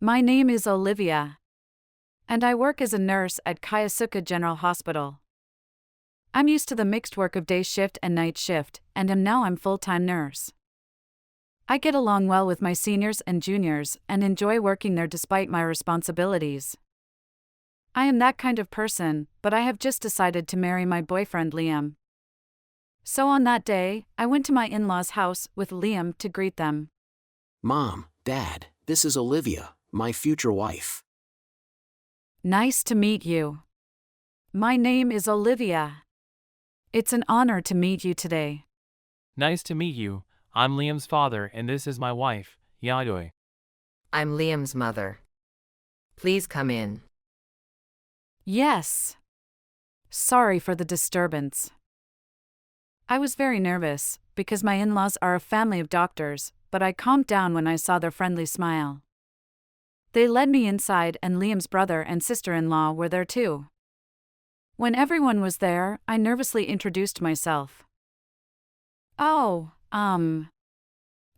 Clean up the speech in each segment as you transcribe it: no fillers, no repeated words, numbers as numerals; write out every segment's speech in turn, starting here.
My name is Olivia, and I work as a nurse at Kayasuka General Hospital. I'm used to the mixed work of day shift and night shift, and now I'm full-time nurse. I get along well with my seniors and juniors and enjoy working there despite my responsibilities. I am that kind of person, but I have just decided to marry my boyfriend Liam. So on that day, I went to my in-laws' house with Liam to greet them. Mom, Dad, this is Olivia, my future wife. Nice to meet you. My name is Olivia. It's an honor to meet you today. Nice to meet you. I'm Liam's father, and this is my wife, Yadoi. I'm Liam's mother. Please come in. Yes. Sorry for the disturbance. I was very nervous, because my in-laws are a family of doctors, but I calmed down when I saw their friendly smile. They led me inside and Liam's brother and sister-in-law were there too. When everyone was there, I nervously introduced myself. Oh,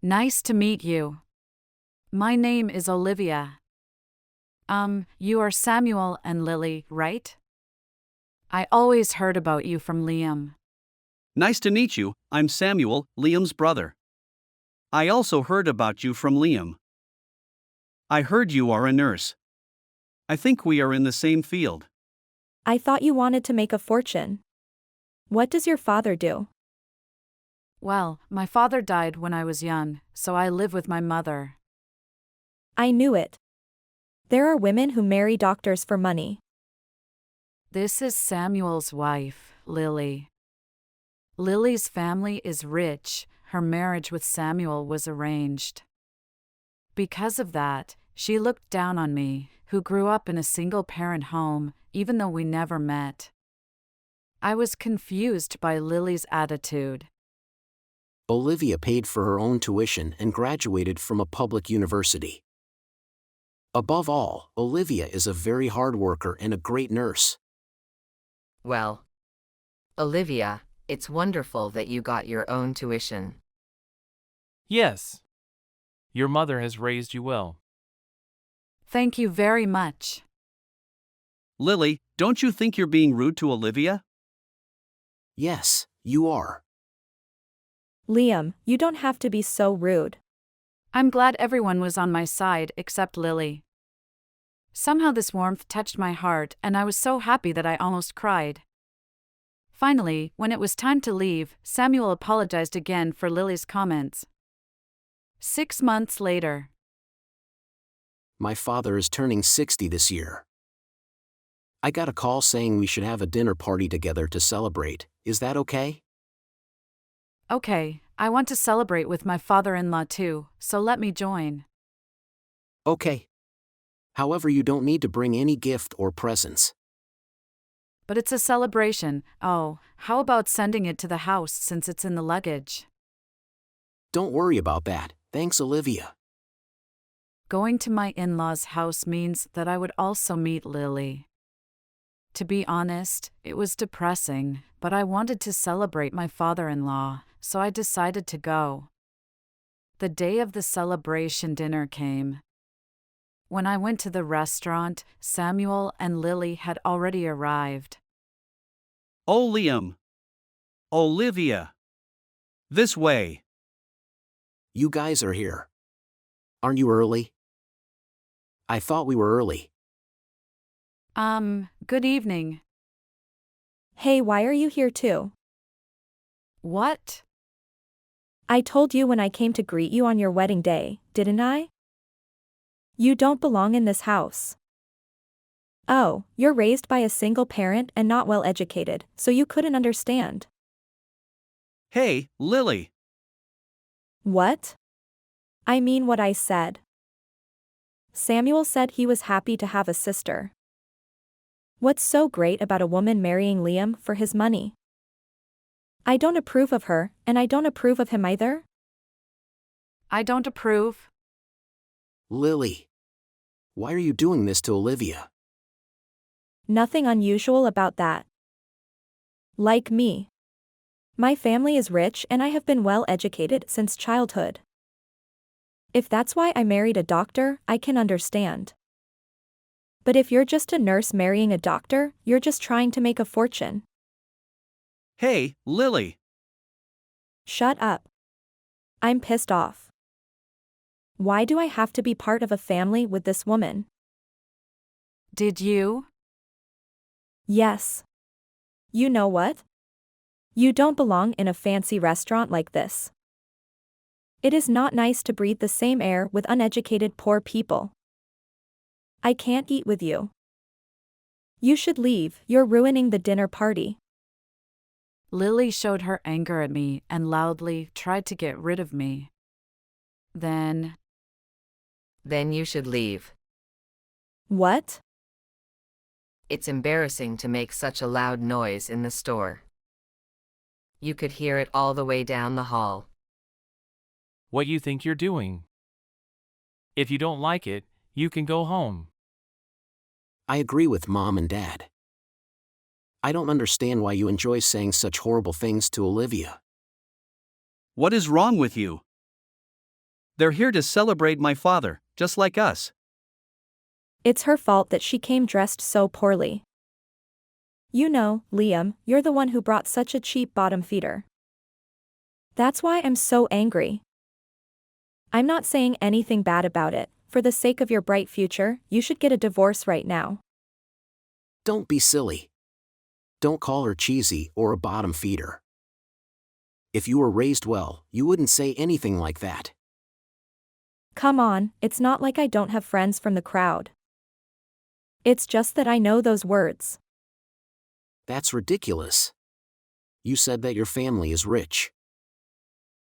nice to meet you. My name is Olivia. You are Samuel and Lily, right? I always heard about you from Liam. Nice to meet you, I'm Samuel, Liam's brother. I also heard about you from Liam. I heard you are a nurse. I think we are in the same field. I thought you wanted to make a fortune. What does your father do? Well, my father died when I was young, so I live with my mother. I knew it. There are women who marry doctors for money. This is Samuel's wife, Lily. Lily's family is rich. Her marriage with Samuel was arranged. Because of that, she looked down on me, who grew up in a single-parent home, even though we never met. I was confused by Lily's attitude. Olivia paid for her own tuition and graduated from a public university. Above all, Olivia is a very hard worker and a great nurse. Well, Olivia, it's wonderful that you got your own tuition. Yes. Your mother has raised you well. Thank you very much. Lily, don't you think you're being rude to Olivia? Yes, you are. Liam, you don't have to be so rude. I'm glad everyone was on my side except Lily. Somehow this warmth touched my heart and I was so happy that I almost cried. Finally, when it was time to leave, Samuel apologized again for Lily's comments. 6 months later. My father is turning 60 this year. I got a call saying we should have a dinner party together to celebrate. Is that okay? Okay, I want to celebrate with my father-in-law too, so let me join. Okay. However, you don't need to bring any gift or presents. But it's a celebration. Oh, how about sending it to the house since it's in the luggage? Don't worry about that, thanks Olivia. Going to my in-laws' house means that I would also meet Lily. To be honest, it was depressing, but I wanted to celebrate my father-in-law, so I decided to go. The day of the celebration dinner came. When I went to the restaurant, Samuel and Lily had already arrived. Oh, Liam. Olivia. This way. You guys are here. Aren't you early? I thought we were early. Good evening. Hey, why are you here too? What? I told you when I came to greet you on your wedding day, didn't I? You don't belong in this house. Oh, you're raised by a single parent and not well educated, so you couldn't understand. Hey, Lily. What? I mean what I said. Samuel said he was happy to have a sister. What's so great about a woman marrying Liam for his money? I don't approve of her, and I don't approve of him either. I don't approve. Lily. Why are you doing this to Olivia? Nothing unusual about that. Like me. My family is rich and I have been well educated since childhood. If that's why I married a doctor, I can understand. But if you're just a nurse marrying a doctor, you're just trying to make a fortune. Hey, Lily. Shut up. I'm pissed off. Why do I have to be part of a family with this woman? Did you? Yes. You know what? You don't belong in a fancy restaurant like this. It is not nice to breathe the same air with uneducated poor people. I can't eat with you. You should leave, you're ruining the dinner party. Lily showed her anger at me and loudly tried to get rid of me. Then Then you should leave. What? It's embarrassing to make such a loud noise in the store. You could hear it all the way down the hall. What you think you're doing? If you don't like it, you can go home. I agree with Mom and Dad. I don't understand why you enjoy saying such horrible things to Olivia. What is wrong with you? They're here to celebrate my father, just like us. It's her fault that she came dressed so poorly. You know, Liam, you're the one who brought such a cheap bottom feeder. That's why I'm so angry. I'm not saying anything bad about it. For the sake of your bright future, you should get a divorce right now. Don't be silly. Don't call her cheesy or a bottom feeder. If you were raised well, you wouldn't say anything like that. Come on, it's not like I don't have friends from the crowd. It's just that I know those words. That's ridiculous. You said that your family is rich.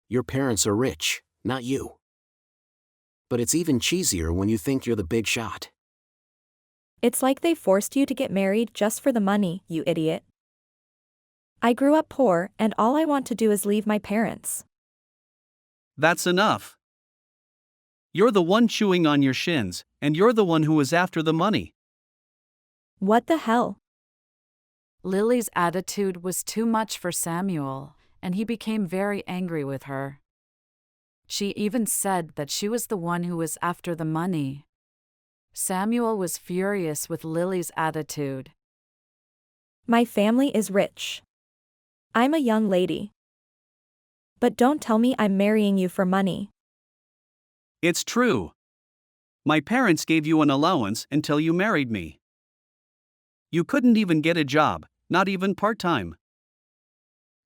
Your parents are rich, not you. But it's even cheesier when you think you're the big shot. It's like they forced you to get married just for the money, you idiot. I grew up poor, and all I want to do is leave my parents. That's enough. You're the one chewing on your shins, and you're the one who is after the money. What the hell? Lily's attitude was too much for Samuel, and he became very angry with her. She even said that she was the one who was after the money. Samuel was furious with Lily's attitude. My family is rich. I'm a young lady. But don't tell me I'm marrying you for money. It's true. My parents gave you an allowance until you married me. You couldn't even get a job, not even part-time.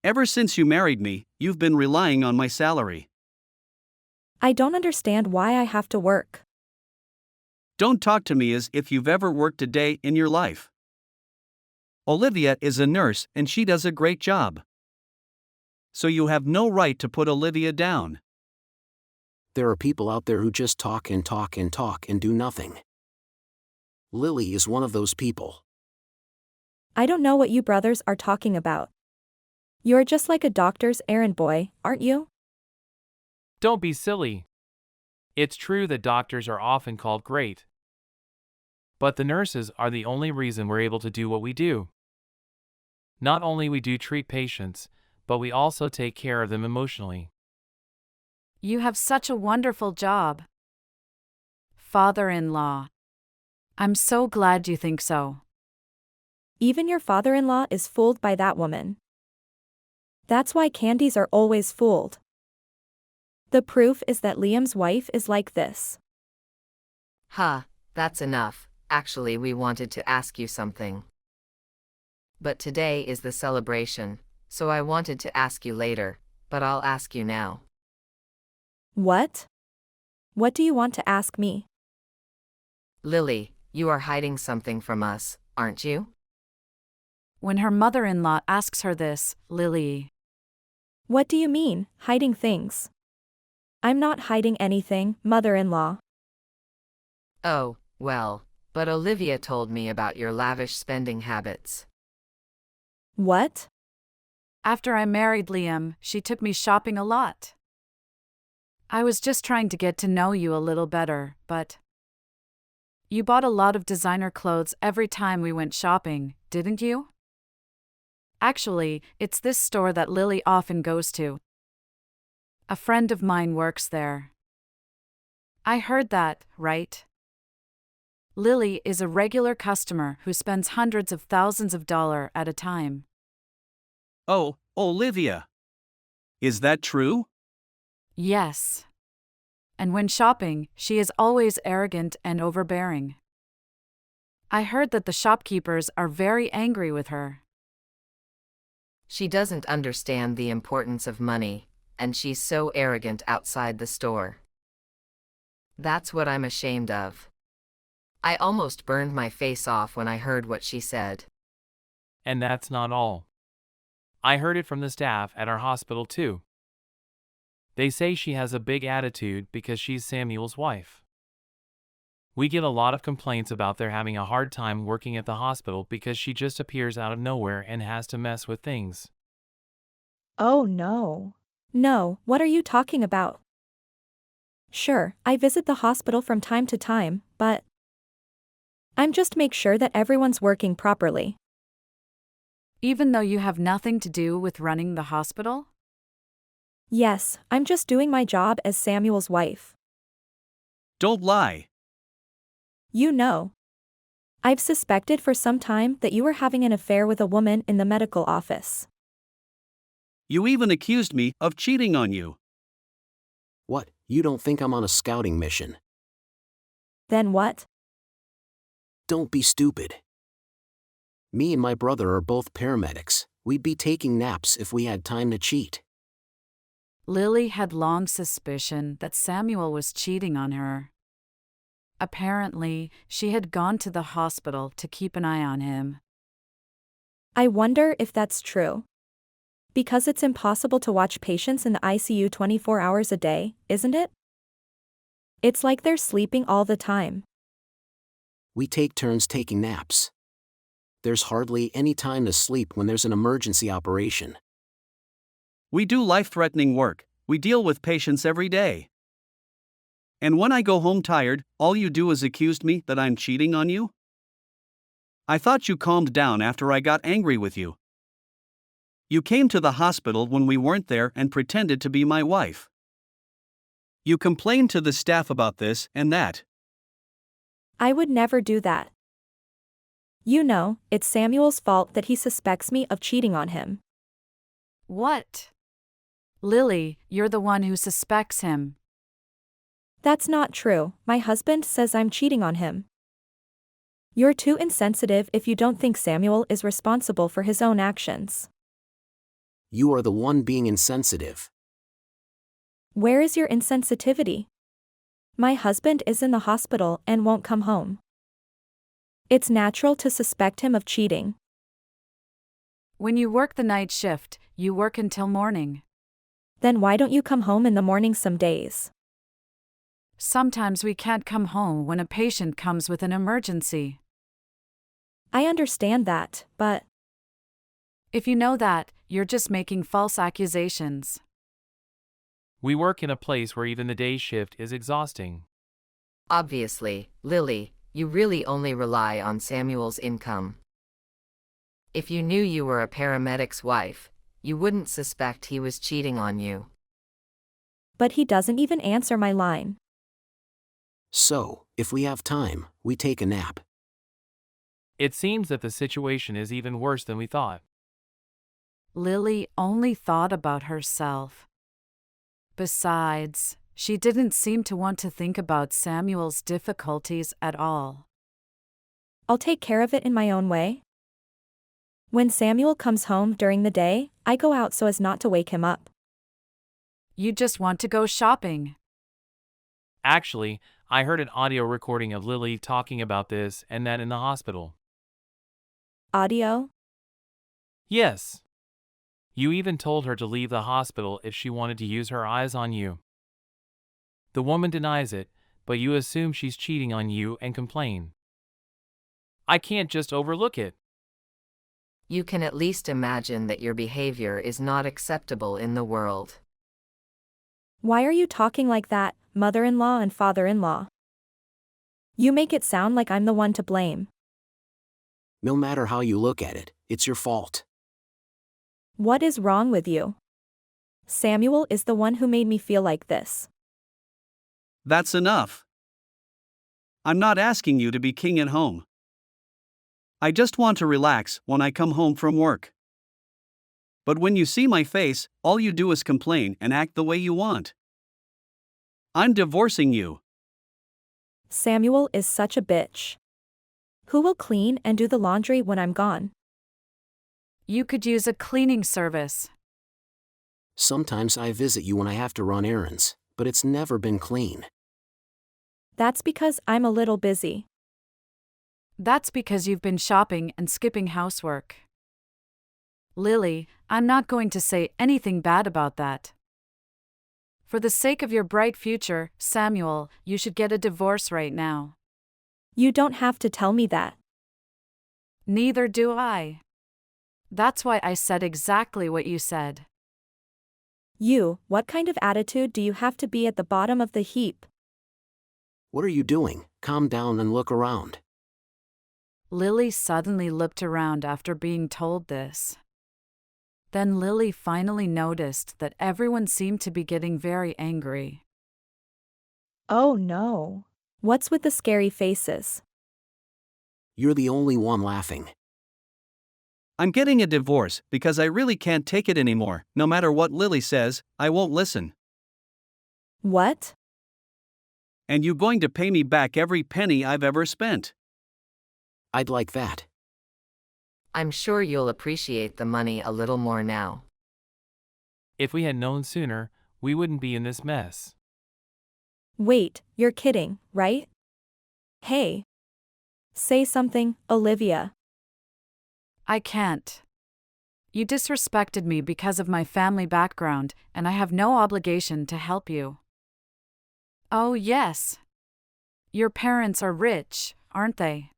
Ever since you married me, you've been relying on my salary. I don't understand why I have to work. Don't talk to me as if you've ever worked a day in your life. Olivia is a nurse and she does a great job. So you have no right to put Olivia down. There are people out there who just talk and talk and talk and do nothing. Lily is one of those people. I don't know what you brothers are talking about. You're just like a doctor's errand boy, aren't you? Don't be silly. It's true that doctors are often called great. But the nurses are the only reason we're able to do what we do. Not only we do treat patients, but we also take care of them emotionally. You have such a wonderful job. Father-in-law. I'm so glad you think so. Even your father-in-law is fooled by that woman. That's why Candies are always fooled. The proof is that Liam's wife is like this. That's enough. Actually, we wanted to ask you something. But today is the celebration, so I wanted to ask you later, but I'll ask you now. What? What do you want to ask me? Lily, you are hiding something from us, aren't you? When her mother-in-law asks her this, Lily. What do you mean, hiding things? I'm not hiding anything, mother-in-law. Oh, well, but Olivia told me about your lavish spending habits. What? After I married Liam, she took me shopping a lot. I was just trying to get to know you a little better, but you bought a lot of designer clothes every time we went shopping, didn't you? Actually, it's this store that Lily often goes to. A friend of mine works there. I heard that, right? Lily is a regular customer who spends hundreds of thousands of dollars at a time. Oh, Olivia. Is that true? Yes. And when shopping, she is always arrogant and overbearing. I heard that the shopkeepers are very angry with her. She doesn't understand the importance of money, and she's so arrogant outside the store. That's what I'm ashamed of. I almost burned my face off when I heard what she said. And that's not all. I heard it from the staff at our hospital too. They say she has a big attitude because she's Samuel's wife. We get a lot of complaints about their having a hard time working at the hospital because she just appears out of nowhere and has to mess with things. Oh no. No, what are you talking about? Sure, I visit the hospital from time to time, but I'm just make sure that everyone's working properly. Even though you have nothing to do with running the hospital? Yes, I'm just doing my job as Samuel's wife. Don't lie. You know. I've suspected for some time that you were having an affair with a woman in the medical office. You even accused me of cheating on you. What, you don't think I'm on a scouting mission? Then what? Don't be stupid. Me and my brother are both paramedics. We'd be taking naps if we had time to cheat. Lily had long suspicion that Samuel was cheating on her. Apparently, she had gone to the hospital to keep an eye on him. I wonder if that's true. Because it's impossible to watch patients in the ICU 24 hours a day, isn't it? It's like they're sleeping all the time. We take turns taking naps. There's hardly any time to sleep when there's an emergency operation. We do life-threatening work. We deal with patients every day. And when I go home tired, all you do is accuse me that I'm cheating on you? I thought you calmed down after I got angry with you. You came to the hospital when we weren't there and pretended to be my wife. You complained to the staff about this and that. I would never do that. You know, it's Samuel's fault that he suspects me of cheating on him. What? Lily, you're the one who suspects him. That's not true. My husband says I'm cheating on him. You're too insensitive if you don't think Samuel is responsible for his own actions. You are the one being insensitive. Where is your insensitivity? My husband is in the hospital and won't come home. It's natural to suspect him of cheating. When you work the night shift, you work until morning. Then why don't you come home in the morning some days? Sometimes we can't come home when a patient comes with an emergency. I understand that, but If you know that, you're just making false accusations. We work in a place where even the day shift is exhausting. Obviously, Lily, you really only rely on Samuel's income. If you knew you were a paramedic's wife, you wouldn't suspect he was cheating on you. but he doesn't even answer my line. So, if we have time, we take a nap. It seems that the situation is even worse than we thought. Lily only thought about herself. Besides, she didn't seem to want to think about Samuel's difficulties at all. I'll take care of it in my own way. When Samuel comes home during the day, I go out so as not to wake him up. You just want to go shopping. Actually, I heard an audio recording of Lily talking about this and that in the hospital. Audio? Yes. You even told her to leave the hospital if she wanted to use her eyes on you. The woman denies it, but you assume she's cheating on you and complain. I can't just overlook it. You can at least imagine that your behavior is not acceptable in the world. Why are you talking like that, mother-in-law and father-in-law? You make it sound like I'm the one to blame. No matter how you look at it, it's your fault. What is wrong with you? Samuel is the one who made me feel like this. That's enough. I'm not asking you to be king at home. I just want to relax when I come home from work. But when you see my face, all you do is complain and act the way you want. I'm divorcing you. Samuel is such a bitch. Who will clean and do the laundry when I'm gone? You could use a cleaning service. Sometimes I visit you when I have to run errands, but it's never been clean. That's because I'm a little busy. That's because you've been shopping and skipping housework. Lily, I'm not going to say anything bad about that. For the sake of your bright future, Samuel, you should get a divorce right now. You don't have to tell me that. Neither do I. That's why I said exactly what you said. What kind of attitude do you have to be at the bottom of the heap? What are you doing? Calm down and look around. Lily suddenly looked around after being told this. Then Lily finally noticed that everyone seemed to be getting very angry. Oh no. What's with the scary faces? You're the only one laughing. I'm getting a divorce because I really can't take it anymore. No matter what Lily says, I won't listen. What? And you're going to pay me back every penny I've ever spent. I'd like that. I'm sure you'll appreciate the money a little more now. If we had known sooner, we wouldn't be in this mess. Wait, you're kidding, right? Hey. Say something, Olivia. I can't. You disrespected me because of my family background, and I have no obligation to help you. Oh, yes. Your parents are rich, aren't they?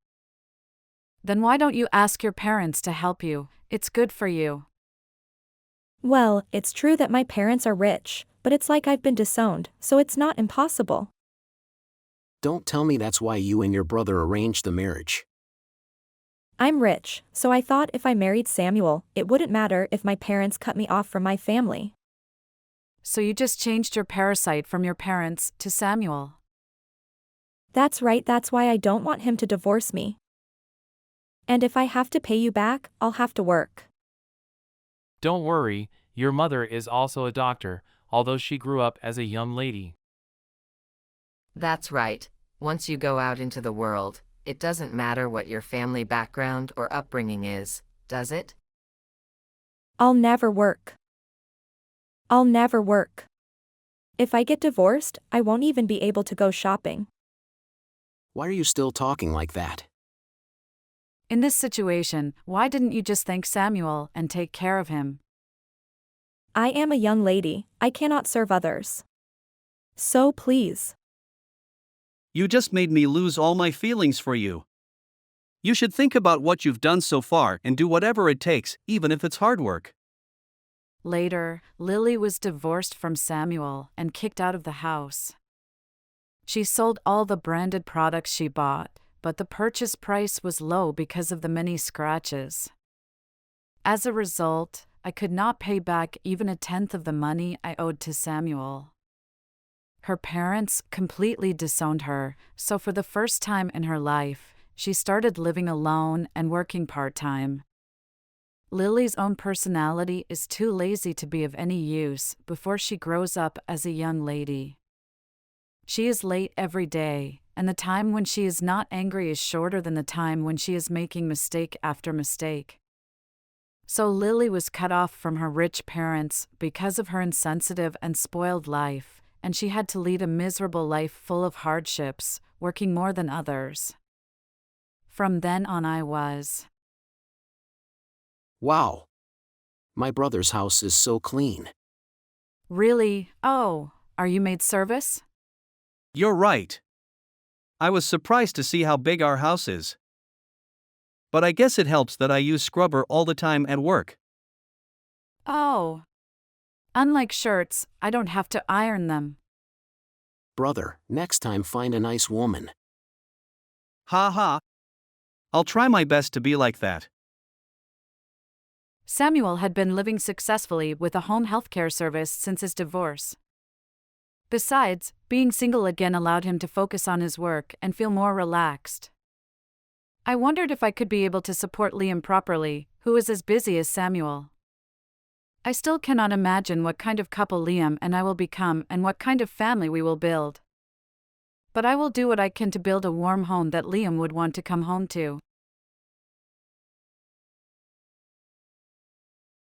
Then why don't you ask your parents to help you? It's good for you. Well, it's true that my parents are rich, but it's like I've been disowned, so it's not impossible. Don't tell me that's why you and your brother arranged the marriage. I'm rich, so I thought if I married Samuel, it wouldn't matter if my parents cut me off from my family. So you just changed your parasite from your parents to Samuel. That's right, that's why I don't want him to divorce me. And if I have to pay you back, I'll have to work. Don't worry, your mother is also a doctor, although she grew up as a young lady. That's right. Once you go out into the world, it doesn't matter what your family background or upbringing is, does it? I'll never work. I'll never work. If I get divorced, I won't even be able to go shopping. Why are you still talking like that? In this situation, why didn't you just thank Samuel and take care of him? I am a young lady, I cannot serve others. So please. You just made me lose all my feelings for you. You should think about what you've done so far and do whatever it takes, even if it's hard work. Later, Lily was divorced from Samuel and kicked out of the house. She sold all the branded products she bought, but the purchase price was low because of the many scratches. As a result, I could not pay back even 1/10 of the money I owed to Samuel. Her parents completely disowned her, so for the first time in her life, she started living alone and working part-time. Lily's own personality is too lazy to be of any use before she grows up as a young lady. She is late every day, and the time when she is not angry is shorter than the time when she is making mistake after mistake. So Lily was cut off from her rich parents because of her insensitive and spoiled life, and she had to lead a miserable life full of hardships, working more than others. From then on I was. Wow. My brother's house is so clean. Really? Oh, are you maid service? You're right. I was surprised to see how big our house is. But I guess it helps that I use scrubber all the time at work. Oh. Unlike shirts, I don't have to iron them. Brother, next time find a nice woman. Ha ha. I'll try my best to be like that. Samuel had been living successfully with a home healthcare service since his divorce. Besides, Being single again allowed him to focus on his work and feel more relaxed. I wondered if I could be able to support Liam properly, who is as busy as Samuel. I still cannot imagine what kind of couple Liam and I will become and what kind of family we will build. But I will do what I can to build a warm home that Liam would want to come home to.